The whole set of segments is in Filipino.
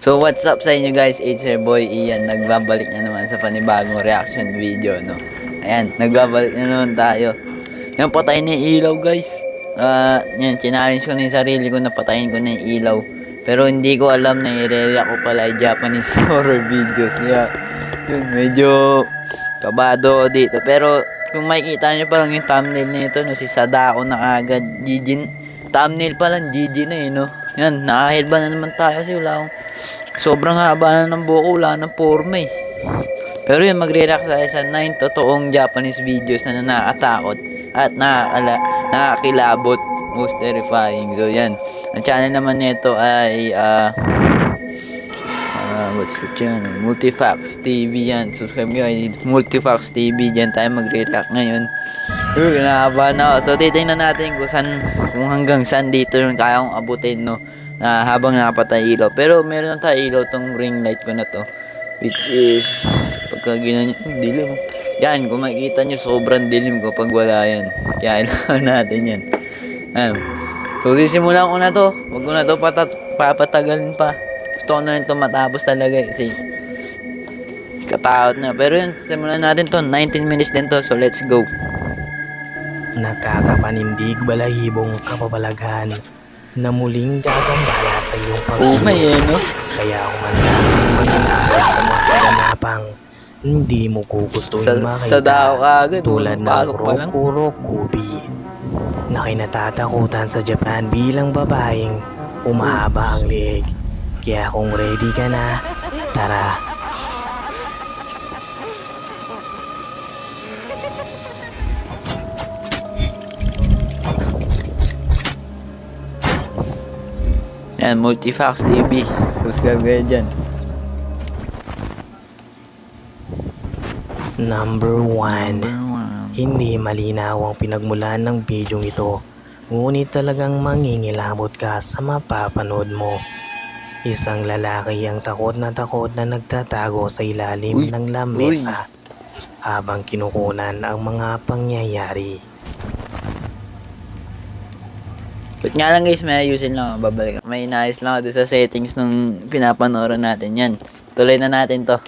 So what's up sa inyo guys, it's your boy Ian. Nagbabalik na naman sa panibagong reaction video, no. Ayan, nagbabalik na naman tayo. Yan, patayin na yung ilaw guys. Yan, challenge ko na yung sarili ko na patayin ko na yung ilaw. Pero hindi ko alam na i-react ko pala ay Japanese horror videos. Kaya, yun, medyo kabado dito. Pero kung makikita nyo pa lang yung thumbnail nito, no, si Sadako na agad, GG. Thumbnail pa lang, GG na no. Yan, nakahilba na naman tayo kasi wala akong sobrang haba na ng buko, wala ng forma Pero yun, magre-react tayo sa 9 totoong Japanese videos na nakakatakot at nakakilabot, most terrifying. So yan, ang channel naman nito ay what's the channel? Multifax TV yan. Subscribe nyo ay Multifax TV. Diyan tayo magre-react ngayon. Kinakabahan ako. So titingnan natin kung hanggang saan dito yung kaya kong abutin, no, na habang nakapatay ilaw. Pero meron tayo ilaw tong ring light ko na to, which is pagka ginanyan, dilim. Yan, kung makikita nyo, sobrang dilim ko pag wala yan. Kaya kailangan natin yan. So sisimulan ko na to. Huwag ko na to papatagalin pa. Gusto ko na rin to matapos talaga kasi katakot na. Pero yun, simulan natin to. 19 minutes din to, so let's go. Nakakapanindig balahibong kapabalaghan na muling gagambala sa iyong no? Kaya humanda ang mananakot sa mga kaganapang hindi mo gugustuhin makita. Sa dao ka agad, tulad ng Kurokuro Kubi na kinatatakutan sa Japan bilang babaeng umahaba ang leeg. Kaya kung ready ka na, tara. Yan, Multifax TV. Subscribe kayo dyan. Number 1. Hindi malinaw ang pinagmulan ng bidyong ito, ngunit talagang mangingilabot ka sa mapapanood mo. Isang lalaki ang takot na nagtatago sa ilalim ng lamesa habang kinukunan ang mga pangyayari. But nga lang guys, may ayusin lang ako, babalik. May inayos lang ako sa settings nung pinapanooran natin yan. Tuloy na natin to.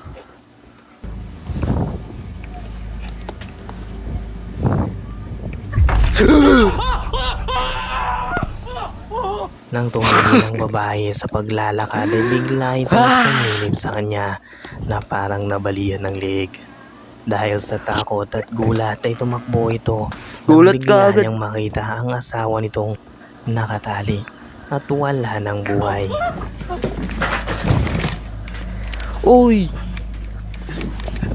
Nang tumingin ang babae sa paglalakad ay bigla itong sumilip sa kanya na parang nabalian ng leeg. Dahil sa takot at gulat ay tumakbo ito nang bigla niyang makita ang asawa nitong nakatali at wala ng buhay. Uy!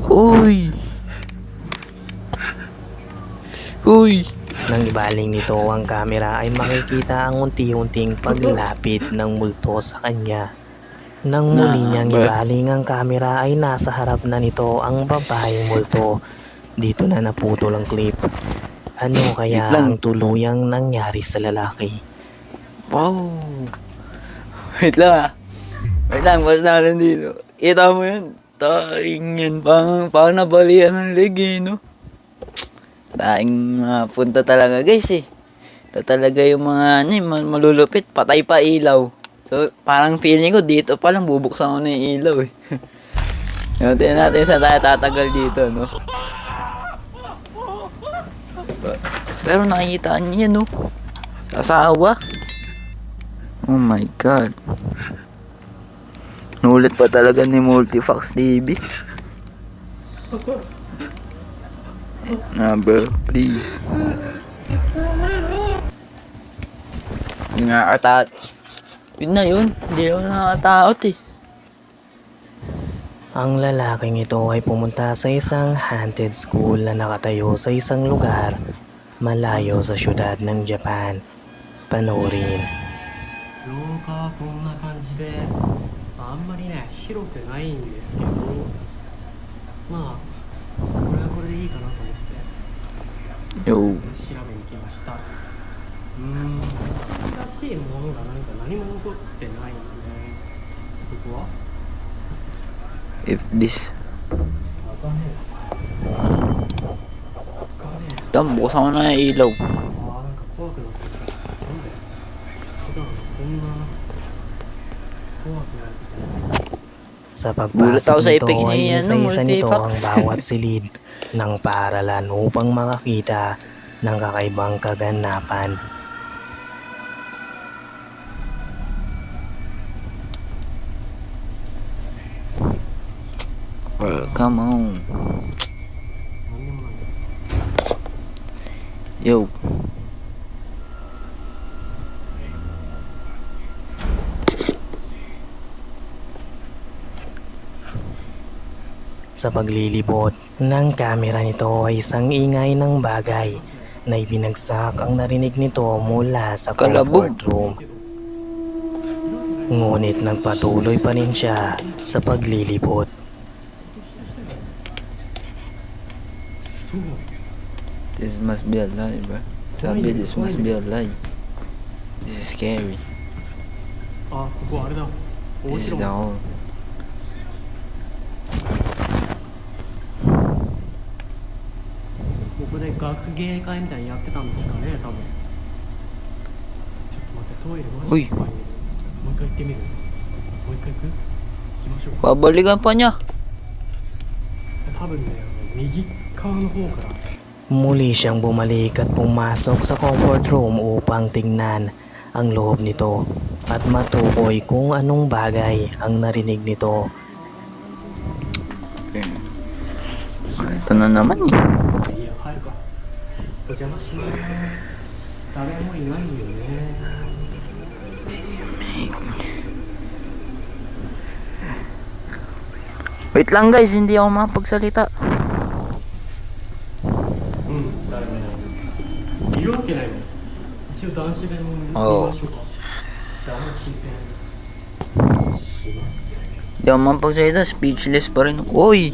Uy! Uy! Nang ibaling nito ang kamera ay makikita ang unti-unting paglapit ng multo sa kanya. Nang muli niyang ibaling ang kamera ay nasa harap na nito ang babaeng multo. Dito na naputol ang clip. Ano kaya ang tuluyang nangyari sa lalaki? Wow! Wait lang Wait lang, basta natin dito. Kita mo yun? Taing yan. Parang nabalian ng leg no? Taing punta talaga guys Ito talaga yung mga malulupit. Patay pa ilaw. So, parang feeling ko dito palang bubuksan ko na yung ilaw Tingnan natin saan tayo tatagal dito, no? Pero nakikita niya, no? Asawa. Oh my God. Nulit pa talaga ni Multifax TV. Bro, please. Hindi nakakatakot. Yun na yun. Hindi ako nakakatakot Ang lalaking ito ay pumunta sa isang haunted school na nakatayo sa isang lugar malayo sa syudad ng Japan. Panoorin. あんまりね広くないんですけど、まあこれはこれでいいかなと思ってYo. 調べに来ました。新しいものがなんか何も残ってないんですね。ここは If this... 開かねえ。開かねえ。 Tam, buksan ko na yung ilaw. あーなんか怖くなってきた。なんで普段こんな怖くなることない。 Sa Gulat ako pagpasok sa nito effects ay niya, isa-isa nito ang multifax. bawat silid ng paaralan upang makakita ng kakaibang kaganapan. Bro, come on. なんでもない。 Yo. Sa paglilibot ng kamera nito ay isang ingay ng bagay na ibinagsak ang narinig nito mula sa Kalabog. comfort room. Ngunit nagpatuloy pa rin siya sa paglilibot. This must be a lie, bro. Sabi, this must be a lie. This is scary. あ、ここあれだ。大 This is 広 the 間。 hole. ここで学芸会みたいにやってたんですかね、多分。ちょっと待って、トイレマジで怖いね。もう一回行ってみる。もう一回行く？行きましょうか。 Babalikan pa niya. 多分ね、右側の方から。 Muli siyang bumalik at pumasok sa comfort room upang tingnan ang loob nito at matukoy kung anong bagay ang narinig nito. Okay. Ito na naman eh. いや、入るか。お邪魔します。誰もいないよね。 Wait lang guys, hindi ako makapagsalita. うん、誰もいない。いるわけないもん。一応男子弁も見ましょうか。男子弁。 Hindi ako makapagsalita, speechless pa rin. Oy!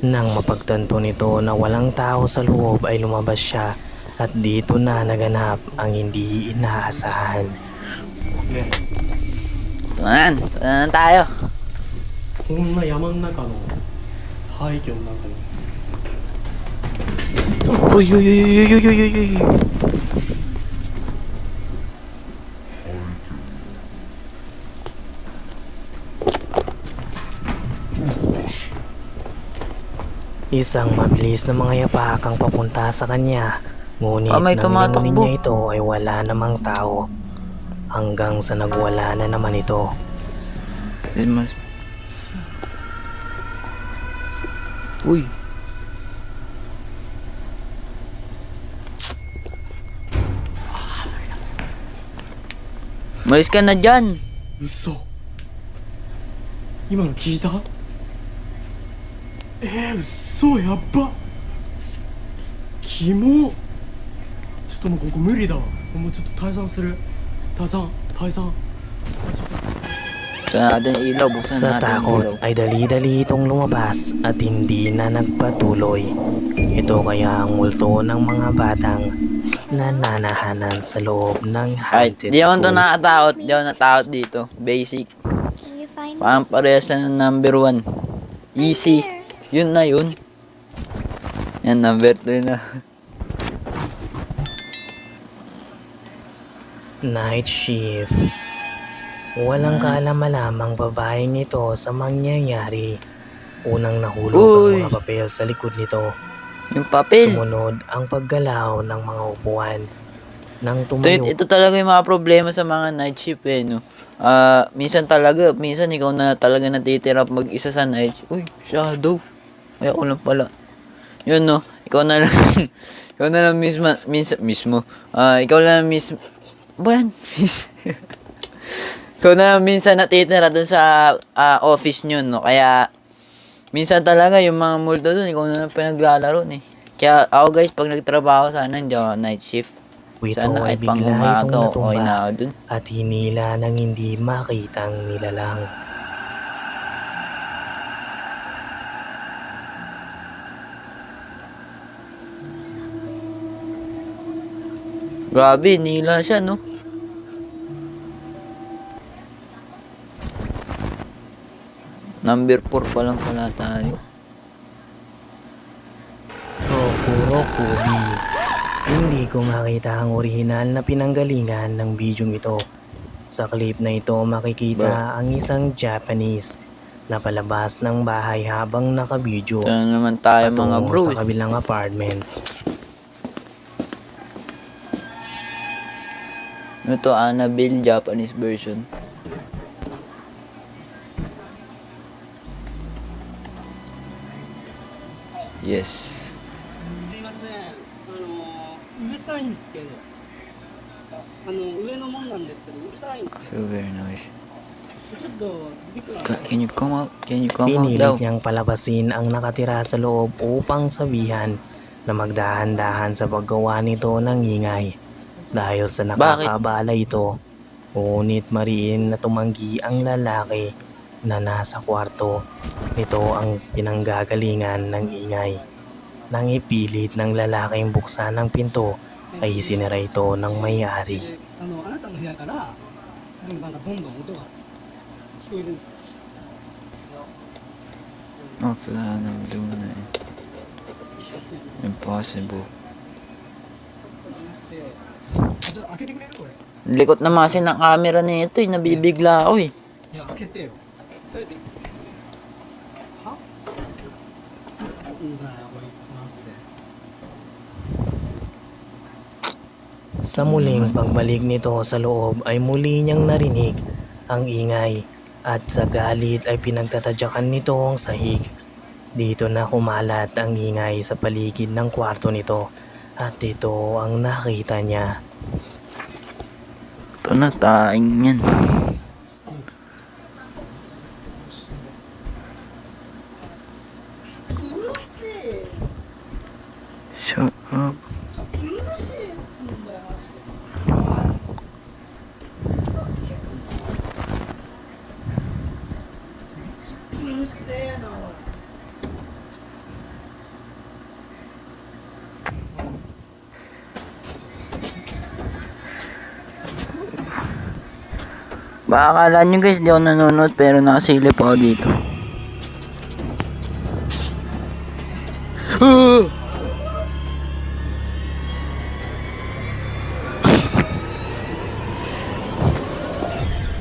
Nang mapagtanto nito na walang tao sa loob ay lumabas siya at dito na naganap ang hindi inaasahan. Ito na tayo. こんな山の中の廃墟の中に。 Uy, uy, uy, uy, uy, uy, uy, uy. Isang mabilis na mga yapak ang papunta sa kanya. Ngunit May nang tumatakbo. lamunin niya ito ay wala namang tao. Hanggang sa nagwala na naman ito. This must... Uy! Malis ka na dyan! 嘘。今の聞いた？嘘やっば。キモ。ちょっともうここ無理だわ。もうちょっと退散する。退散。 Buksan natin yung ilaw, buksan Sa natin yung takot ilaw. ay dali-dali itong lumabas at hindi na nagpatuloy. Ito kaya ang multo ng mga batang nananahanan sa loob ng Ay, haunted di ako to school. nakatakot. Di ako natakot dito. Basic. Can you find Parang parehas na ng number 1. Easy. Yun na yun. Yan, number 2 na. Night shift. Walang kaalam-alamang babaeng ito sa mangyayari. Unang nahulog Uy! ang mga papel sa likod nito. Yung papel. Sumunod ang paggalaw ng mga upuan. Nang Ito, tumayo ito talaga yung mga problema sa mga night shift eh, no? Minsan ikaw na talaga natitira mag-isa sa night shift. Uy, shadow. Ay, ako lang pala. Yun, no? Ikaw na lang, ikaw na lang mismo. Ikaw lang mismo. Ba yan? Ikaw na lang minsan natitira dun sa office nyo, no? Kaya, minsan talaga yung mga multo dun, ikaw na lang pinaglalaro, eh. Kaya ako guys, pag nagtrabaho sana, hindi ako night shift. ito Sana ay kahit pang bigla umaga, itong okay na natumba ako dun. at hinila ng hindi makitang nilalang. Grabe, nila siya, no? Number 4 pa lang pala tayo. Rokurokubi. Hindi ko makita ang orihinal na pinanggalingan ng bidyong ito. Sa clip na ito makikita ang isang Japanese na palabas ng bahay habang nakabidyo. Ito na naman tayo mga patungo bro. sa kabilang apartment. Ito, Annabelle Japanese version. Yes. すいません、うるさいんですけど、上のもんなんですけど、うるさいんです I feel very nice. ちょっとびっくり Can you come out? Can you come out daw? Pinilit niyang palabasin ang nakatira sa loob upang sabihan na magdahan-dahan sa paggawa nito ng ingay. Dahil sa nakakabala ito, ngunit mariin na tumanggi ang lalaki na nasa kwarto. Nito ang pinanggagalingan ng ingay. Nang ipilit ng lalaking buksan ng pinto, ay isinara ito ng may-ari. あなたの部屋からでもなんかどんどん音が聞こえるんです。 Oh, wala nang doon na eh. Impossible. ちょっと開けてくれるこれ。 Likot na kasi ng camera na ito eh. Nabibigla ako eh. いや開けてよ。とりあえずは？うんだよこれスマホで。 Sa muling pagbalik nito sa loob ay muli niyang narinig ang ingay at sa galit ay pinagtatadyakan nito ang sahig. Dito na kumalat ang ingay sa paligid ng kwarto nito at ito ang nakita niya. Ito na, taing yan. Shut up. Baka akala nyo guys, di ako nanonood pero nakasilip ako dito.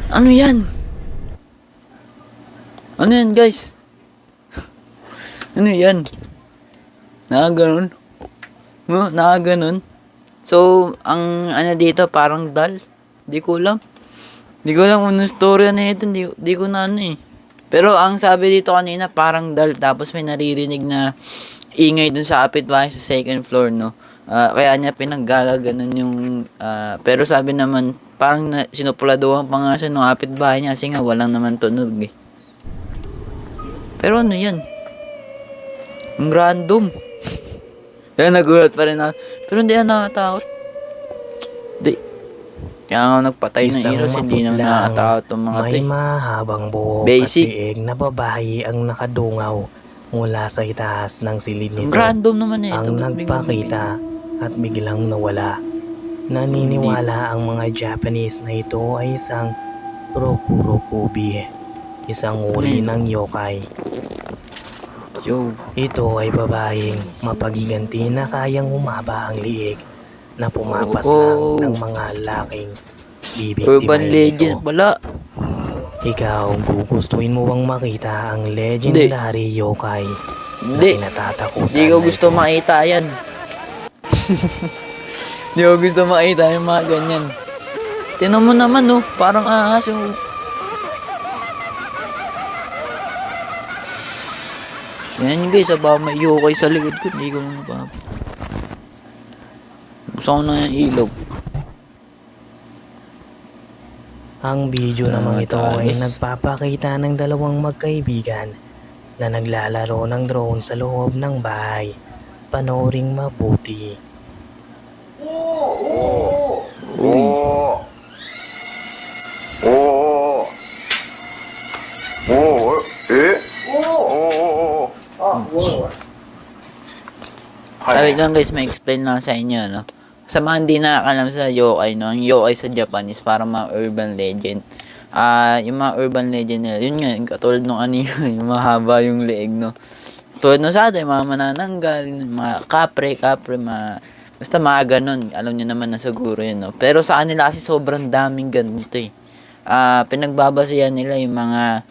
Ano yan? Ano yan guys? Ano yan? Nakaganon? No, nakaganon? So, ang ano dito parang dal. Di ko alam. Di ko alam kung anong story na ito. Di ko na ano eh. Pero ang sabi dito kanina parang dal. Tapos may naririnig na ingay dun sa kapitbahay sa second floor, no? Kaya niya pinaggaganon yung... pero sabi naman, parang sinupuladuhan pa nga siya ng kapitbahay niya kasi nga walang naman tunog eh. Pero ano yan? Ang random. Kaya nagulat pa rin ako. Pero hindi na nakatakot. Hindi. Kaya nga nagpatay ng heroes, hindi na nakatakot itong mga to May eh. mahabang buhok Basic. at liig na babae ang nakadungaw mula sa itaas ng silid Ang nito. random naman eh. Ang nagpakita at biglang nawala. Naniniwala ang mga Japanese na ito ay isang Rokurokubi, isang uri ng yokai. Yo. Ito ay babaeng mapagiganti na kayang humaba ang liig na pumapaslang ng mga laking bibiktima Urban legend nito. pala. Ikaw, gugustuhin mo bang makita ang legendary yokai na Hindi. kinatatakutan? Hindi ko na gusto ito? makita yan. Hindi ko gusto makita yung mga ganyan. Tinan mo naman no, parang ahas yung... Yan guys, baka may yokai sa likod ko, hindi ko lang napapa. Gusto ko na yung ilaw. Ang video namang ito ay Taas. nagpapakita ng dalawang magkaibigan na naglalaro ng drone sa loob ng bahay. Panooring mabuti. Wait lang guys, may explain lang sa inyo, no? Sa mga hindi nakakalam sa yokai, no? Ang yokai sa Japan is parang mga urban legend. Yung mga urban legend nila, yun nga, yung katulad nung anime, yung mahaba yung leeg, no? Tulad nung sa atin, mga manananggal, mga kapre, basta mga ganun. Alam niyo naman na siguro yun, no? Pero sa kanila kasi sobrang daming ganito, eh. Pinagbabasihan nila yung mga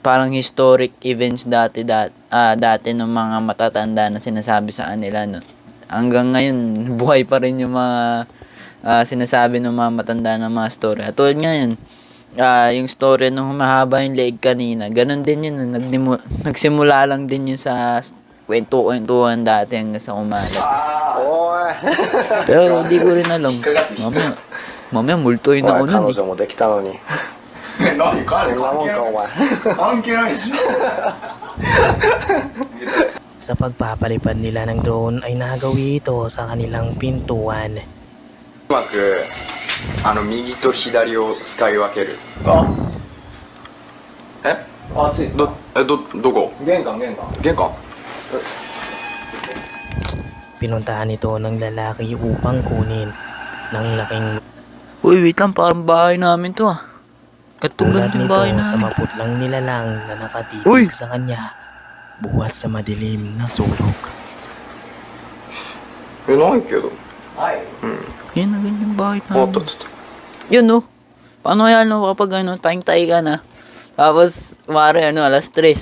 parang historic events dati ng mga matatanda na sinasabi sa kanila, no? Hanggang ngayon, buhay pa rin yung mga sinasabi ng mga matanda na mga story. At tulad ngayon, yung story nung humahaba yung leeg kanina, ganun din yun. Nagsimula lang din yun sa kwento-kwentuhan dati hanggang sa umalat. Pero di ko rin alam. Mamaya multo yun ako nun, eh. もできたのに何かそんなもんかお前関係ないでしょ Sa pagpapalipad nila ng drone ay nagawi ito sa kanilang pintuan. うまく右と左を使い分けるえあっちどこ玄関玄関玄関 Pinuntahan ito ng lalaki upang kunin ng laking Uy, wait lang, parang bahay namin to, ah. Katulad ulat yung nito bahay sa namin. maputlang nilalang na nakatitig Uy! sa kanya buhat sa madilim na sulok. ないけど Yan na ganyan yung bahay あっ namin. たあったあった Yun, no? Paano yan, no? Kapag tayong-tayo ka na. Tapos, kumari, alas 3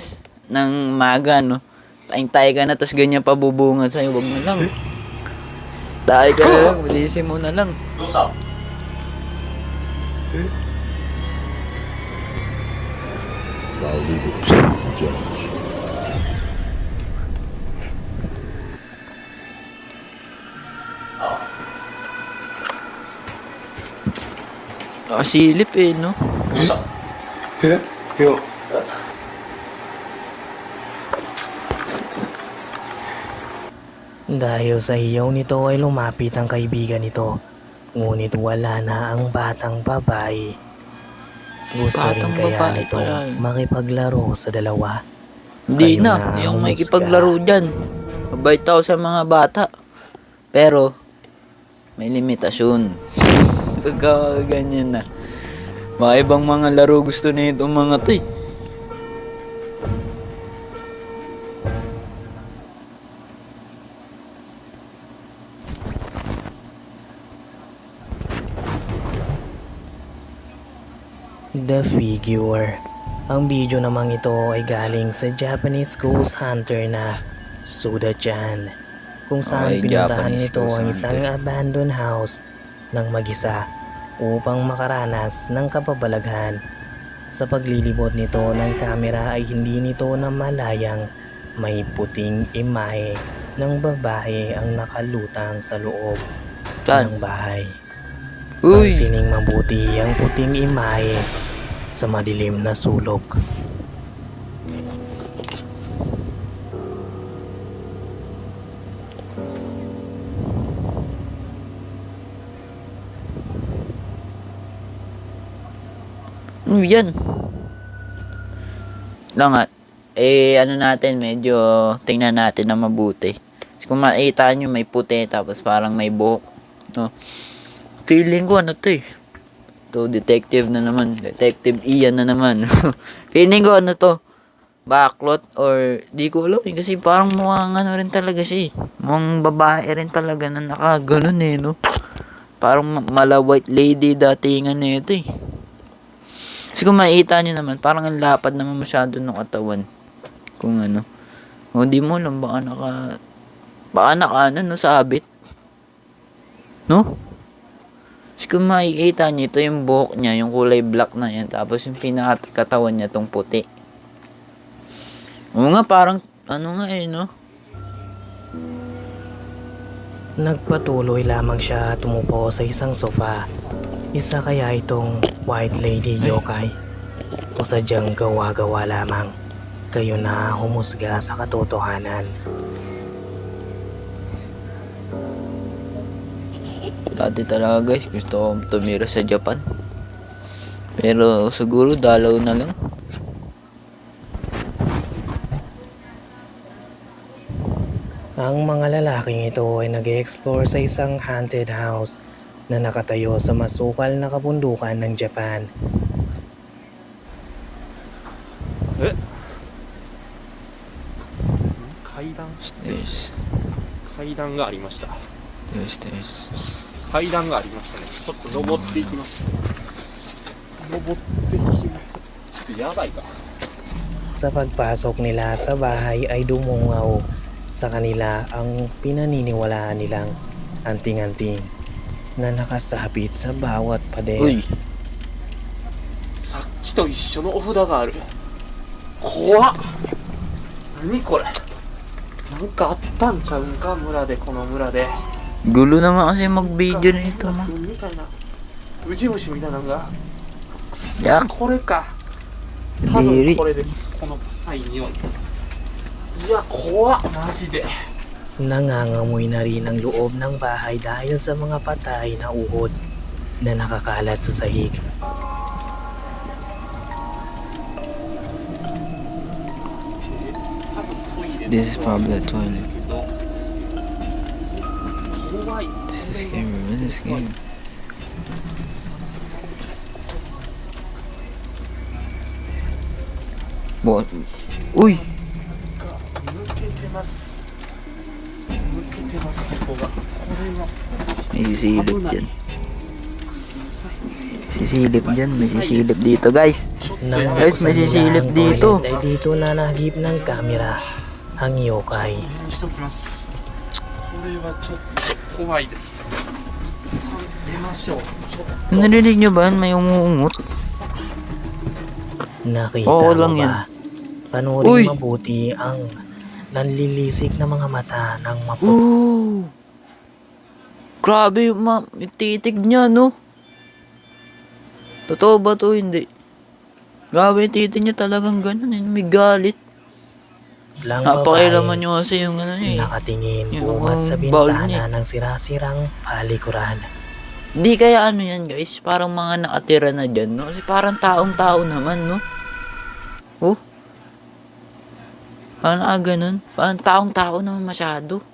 ng maga, no? Tayong-tayo ka na, tapos ganyan pa bubungan sa'yo. Wag na lang. Tayo ka na lang, bilisin mo na lang. どうした Silip eh, no? どうした えいや Dahil sa hiyaw nito ay lumapit ang kaibigan nito. Ngunit wala na ang batang babae. Gusto Batang rin kaya babae nito pala eh. makipaglaro sa dalawa. Hindi Kayo na. na Yung may humusga. kipaglaro dyan. Mabait ako sa mga bata. Pero, may limitasyon. Pagka ganyan na. Mga ibang mga laro gusto na itong mga to, eh. The Figure. Ang video namang ito ay galing sa Japanese ghost hunter na Suda-chan, kung saan Okay, pinuntahan Japanese nito ghost ang isang hunter. abandoned house ng mag-isa upang makaranas ng kababalaghan. Sa paglilibot nito ng kamera ay hindi nito namalayang may puting imahe ng babae ang nakalutang sa loob Saan? ng bahay. Uy! Pansining mabuti ang puting imahe sa madilim na sulok. Ano yan? Langat. Ano natin, medyo tingnan natin na mabuti. Kasi kung makita nyo, may puti, tapos parang may buhok. No? Feeling ko, ano to eh. To detective na naman. Detective Ian na naman. Feeling ko, ano to. Backlot or di ko alam eh. Kasi parang mukhang ano rin talaga siya eh. Mukhang babae rin talaga na nakaganon eh, no? Parang mala white lady datingan na ito eh. Kasi kung makita nyo naman, parang ang lapad naman masyado ng katawan. Kung ano. O di mo alam, baka naka ano, no, sabit. No? Kasi kung makikita nyo, ito yung buhok niya, yung kulay black na yan. Tapos yung pinakatawan niya, tong puti. Oo nga, parang, ano nga eh, no? Nagpatuloy lamang siya tumupo sa isang sofa. Isa kaya itong white lady yokai o sadyang gawa-gawa lamang? Kayo na humusga sa katotohanan. Dati talaga guys, gusto ko tumira sa Japan. Pero siguro dalaw na lang. Ang mga lalaking ito ay nag-explore sa isang haunted house na nakatayo sa masukal na kabundukan ng Japan. 階段 Stairs. 階段がありました Stairs. 階段がありましたね。ちょっと登っていきます。登っていきます。ちょっとやばいか。 Sa pagpasok nila sa bahay ay dumungaw sa kanila ang pinaniniwalaan nilang anting-anting na nakasabit sa bawat pader. Uy. さっきと一緒のお札がある。怖っ。何これ。なんかあったんちゃうんか村で、この村で。 Gulo naman kasi mag-video nito, ma. みたいな。ウジ虫みたいなのが。 Yak. これか。多分 Diri. これです。この臭い匂い。いや、怖っ。マジで。 Nangangamoy na rin ang loob ng bahay dahil sa mga patay na uhod na nakakalat sa sahig. This is probably a toilet. 怖い。 This is scary. This is scary. What? Uy! 抜けてます。抜けてます、そこが。これは。 May sisilip dyan. Sisilip dyan. May sisilip dito, guys. Nang Guys, may buksan nila sisilip ang dito. toilet ay dito nanahagip ng kamera ang yokai. しておきます。これはちょっと怖いです。出ましょう。ちょっと Narinig nyo ba? May umuungot. Nakita Oo mo lang ba? yan. Panurin Uy! mabuti ang nanlilisik na mga mata ng maputi. Ooh! Grabe yung titig niya, no? Totoo ba to? Hindi. Grabe yung titig niya talagang ganun. May galit. Lang Napakailaman babae nyo kasi yung ano niya eh. nakatingin Yung bungat sa bowl niya. bintana ng sirasirang palikuran. Hindi kaya ano yan, guys? Parang mga nakatira na dyan, no? Kasi parang taong-tao naman, no? Oh? Parang ganun. Parang taong-tao naman masyado.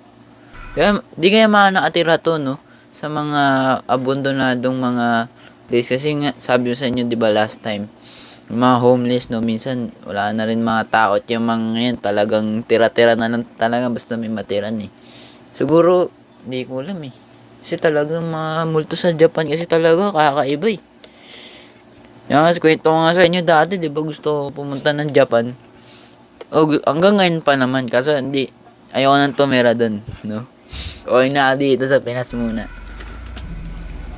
Kaya, di kaya mga nakatira to, no? Sa mga abandonadong mga place. Kasi nga, sabi ko sa inyo, di ba, last time, yung mga homeless, no? Minsan, wala na rin mga tao. At yung mga yan, talagang tira-tira na lang talaga. Basta may matiran, eh. Siguro, di ko alam, eh. Kasi talagang mga multo sa Japan kasi talaga kakaiba, eh. Yan, kwento ko nga sa inyo dati, di ba, gusto ko pumunta ng Japan. Hanggang ngayon pa naman, kaso hindi, ayoko nang tumira dun, no? Okay na dito sa Pinas muna.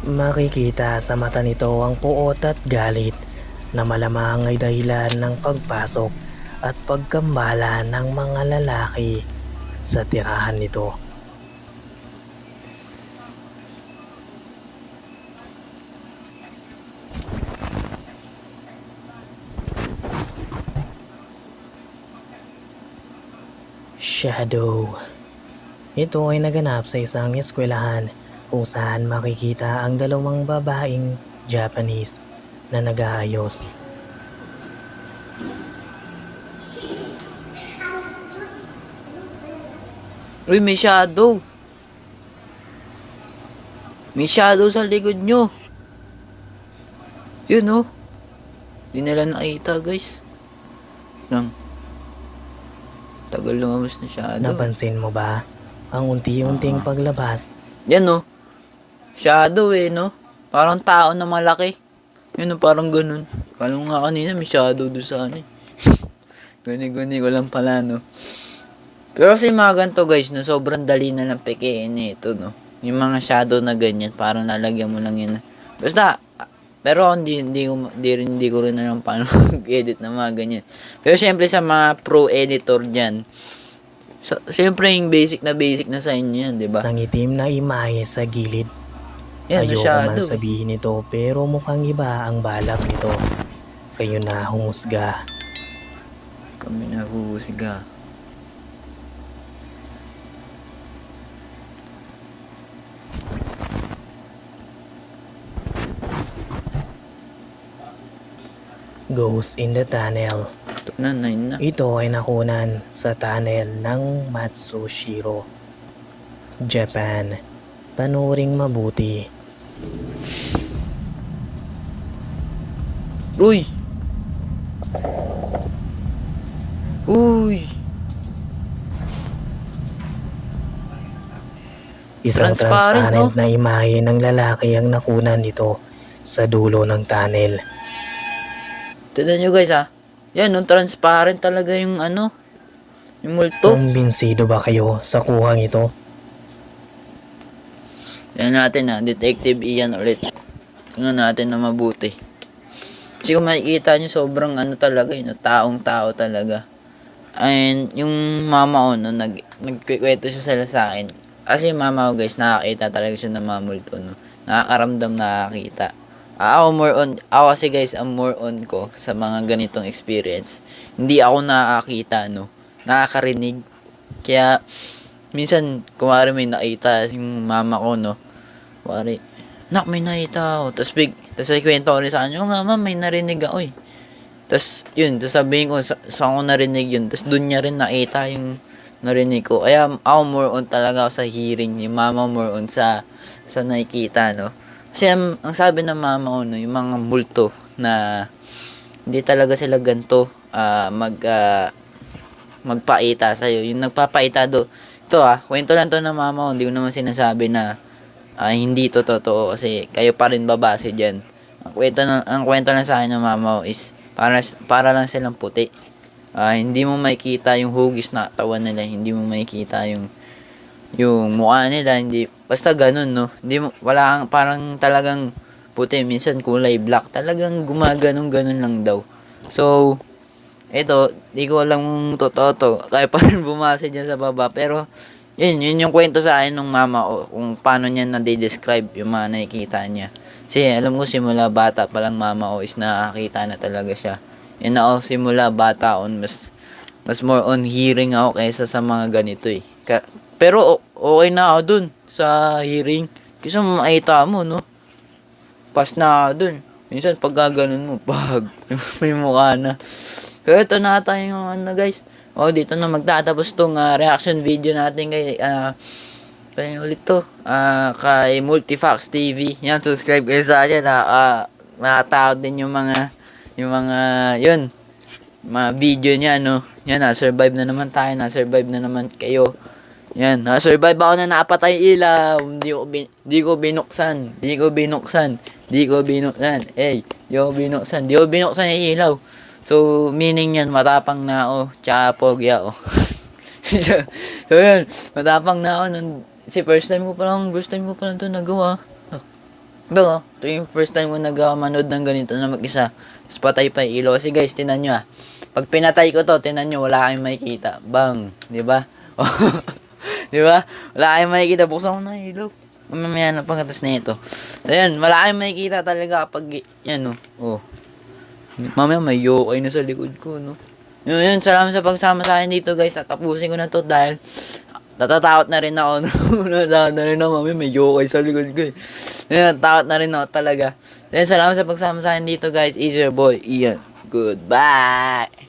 Makikita sa mata nito ang puot at galit na malamang ay dahilan ng pagpasok at pagkambala ng mga lalaki sa tirahan nito. Shadow. Ito ay naganap sa isang eskwelahan kung saan makikita ang dalawang babaeng Japanese na nag-aayos. Uy, may shadow. May shadow sa likod nyo. Yun, oh. Di nila nakita, guys. Lang. Tagal lumabas na shadow. Napansin mo ba ang unti-unting paglabas? Yan, oh. Shadow, eh, no? Parang tao na malaki. Yun, oh, parang ganun. Kala nga kanina, may shadow doon sa ano, eh. Guni-guni ko lang pala, no? Pero kasi mga ganito, guys, no, sobrang dali na lang pekein ito, no? Yung mga shadow na ganyan, parang nalagyan mo lang yun. Basta, pero hindi ko rin alam paano mag-edit na mga ganyan. Pero syempre sa mga pro editor dyan, syempre yung basic na sa inyo yan, di ba? Ng itim na imahe sa gilid. Yan, no, Ayoko man shadow. sabihin ito pero mukhang iba ang balak nito. Kayo na humusga. Kami nahuhusga. Ghost in the Tunnel. Ito na, 9 na. Ito ay nakunan sa tunnel ng Matsushiro Japan. Panuring mabuti. Uy! Uy! Isang Transparent, transparent na imahe ng lalaki ang nakunan nito sa dulo ng tunnel. Tignan nyo guys ha. Yan, no, transparent talaga yung ano, yung multo. Kumbinsido ba kayo sa kuhang ito? Yan natin ha, Detective Ian ulit. Tingnan natin na mabuti. Kasi kung makikita nyo, sobrang ano talaga yun, no, taong-tao talaga. And yung mama ko, no, nagkikwento siya sa akin. Kasi yung mama ko guys, nakakita talaga siya ng mga multo, no. Nakakaramdam, nakakita. Ako kasi guys, ang more on ko sa mga ganitong experience. Hindi ako nakakita, no. Nakakarinig. Kaya, minsan, kumari may nakita yung mama ko, no. Kumari, nak, may nakita ako. Tapos ikwento ko rin sa kanya, nga ma'am, may narinig ako eh. Tapos, yun, tapos sabihin ko, saan ko narinig yun. Tapos, dun niya rin nakita yung narinig ko. Kaya, ako more on talaga ako sa hearing. Yung mama more on sa nakikita, no. Kasi ang sabi ng mama ko, no, yung mga multo na hindi talaga sila ganito magpaita sa'yo. Yung nagpapaita do. Ito kwento lang to ng mama ko. Hindi ko naman sinasabi na hindi to totoo kasi kayo pa rin babase dyan. Ang kwento lang sa akin ng mama ko is para lang silang puti. Hindi mo makikita yung hugis na katawan nila. Hindi mo makikita yung mukha nila, hindi, basta ganun, no. Hindi mo, wala kang, parang talagang puti, minsan kulay black, talagang gumaganong-ganon lang daw. So, ito, di ko alam kung totoo to, kaya pa rin bumase dyan sa baba, pero, yun yung kwento sa akin ng mama ko, kung paano niya na-describe yung mga nakikita niya. Kasi, alam ko, simula bata pa lang mama ko is nakakita na talaga siya. Yun ako, simula bata on, mas more on hearing ako kaysa sa mga ganito eh. Pero okay na ako dun sa hearing. Kasi makita mo, no? Pas na ako dun. Minsan pag gaganon mo, may mukha na. Kaya ito na tayo yung guys. Dito na magtatapos tong reaction video natin kay kaya ulit to. Kay Multifax TV. Yan, subscribe kayo sa akin. Nakataot din yung mga video niya, no? Yan, survive na naman tayo. Survive na naman kayo. Yan, survive ako na napatay ilaw. Di ko binuksan. Di ko binuksan yung ilaw. So, meaning yan, matapang na ako. Tsaka pogi ako. So, yun, matapang na ako. Kasi first time ko pa lang ito nagawa. Ito yung first time ko nagawa manood ng ganito na mag-isa. Tapos patay pa yung ilaw. Kasi guys, tinan nyo pag pinatay ko to, tinan nyo, wala kayong makikita. Bang, di ba? Di ba? Wala kayong makikita. Buksan ko na yung ilaw. Mamaya na pagkatas na ito. So, yan. Wala kayong makikita talaga kapag, yan, no. Mamaya may yoke na sa likod ko, no. Yun. Salamat sa pagsama sa akin dito, guys. Tatapusin ko na to dahil natatakot na rin ako, no. Natatakot na rin ako. Mamaya may yoke sa likod ko, eh. Yan, takot na rin ako talaga. Yan, salamat sa pagsama sa akin dito, guys. It's your boy, Ian. Goodbye!